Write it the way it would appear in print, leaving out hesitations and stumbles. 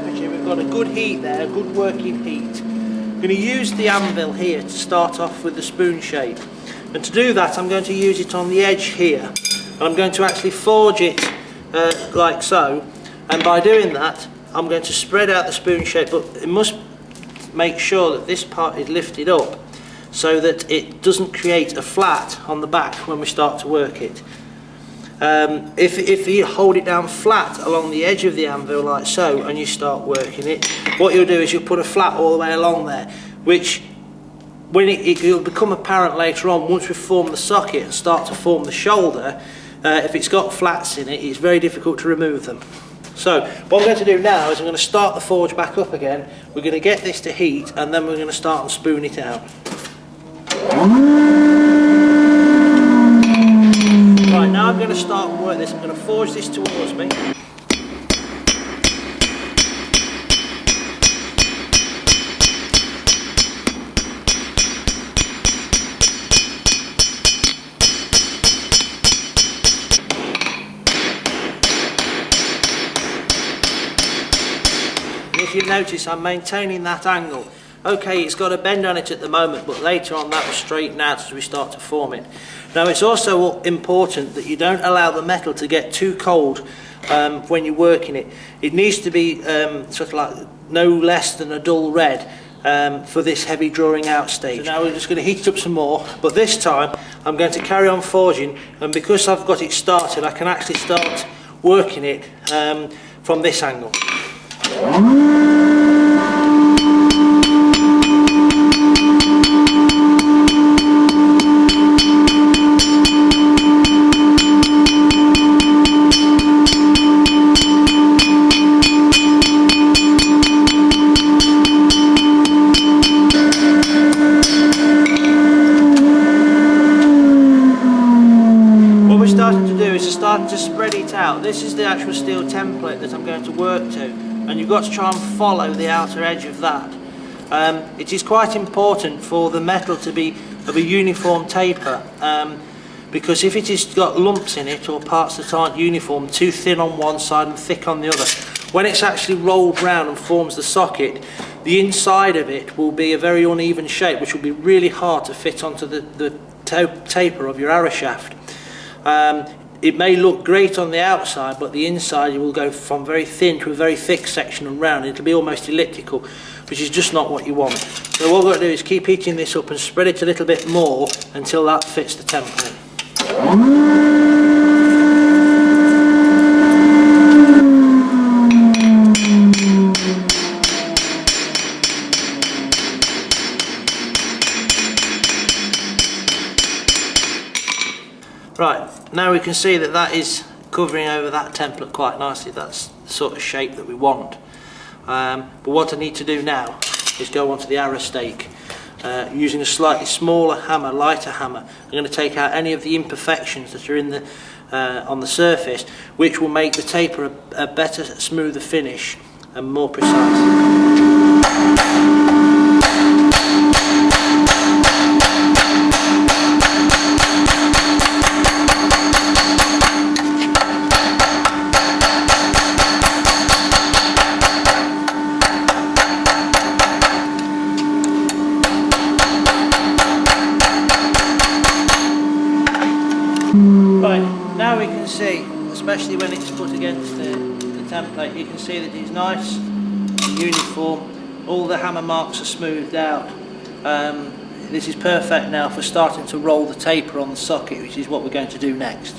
temperature. We've got a good heat there, a good working heat. I'm going to use the anvil here to start off with the spoon shape. And to do that, I'm going to use it on the edge here. And I'm going to actually forge it like so. And by doing that, I'm going to spread out the spoon shape, but it must make sure that this part is lifted up so that it doesn't create a flat on the back when we start to work it. If you hold it down flat along the edge of the anvil like so and you start working it, what you'll do is you'll put a flat all the way along there, which when it'll become apparent later on once we form the socket and start to form the shoulder. If it's got flats in it, it's very difficult to remove them. So what I'm going to do now is I'm going to start the forge back up again. We're going to get this to heat and then we're going to start and spoon it out. Right, now I'm going to start and work this. I'm going to forge this towards me. If you notice, I'm maintaining that angle. Okay, it's got a bend on it at the moment, but later on that will straighten out as we start to form it. Now it's also important that you don't allow the metal to get too cold when you're working it. It needs to be sort of like no less than a dull red for this heavy drawing out stage. So now we're just going to heat it up some more, but this time I'm going to carry on forging, and because I've got it started, I can actually start working it from this angle. What we're starting to do is starting to spread it out. This is the actual steel template that I'm going to work to, and you've got to try and follow the outer edge of that. It is quite important for the metal to be of a uniform taper, because if it has got lumps in it or parts that aren't uniform, too thin on one side and thick on the other, when it's actually rolled round and forms the socket, the inside of it will be a very uneven shape, which will be really hard to fit onto the taper of your arrow shaft. It may look great on the outside, but the inside you will go from very thin to a very thick section and round. It'll be almost elliptical, which is just not what you want. So what we're going to do is keep heating this up and spread it a little bit more until that fits the template. Right, now we can see that that is covering over that template quite nicely. That's the sort of shape that we want. But what I need to do now is go onto the arrow stake. Using a slightly smaller hammer, lighter hammer, I'm going to take out any of the imperfections that are in the on the surface, which will make the taper a better, smoother finish and more precise. Right, now we can see, especially when it's put against the template, you can see that it's nice and uniform. All the hammer marks are smoothed out. This is perfect now for starting to roll the taper on the socket, which is what we're going to do next.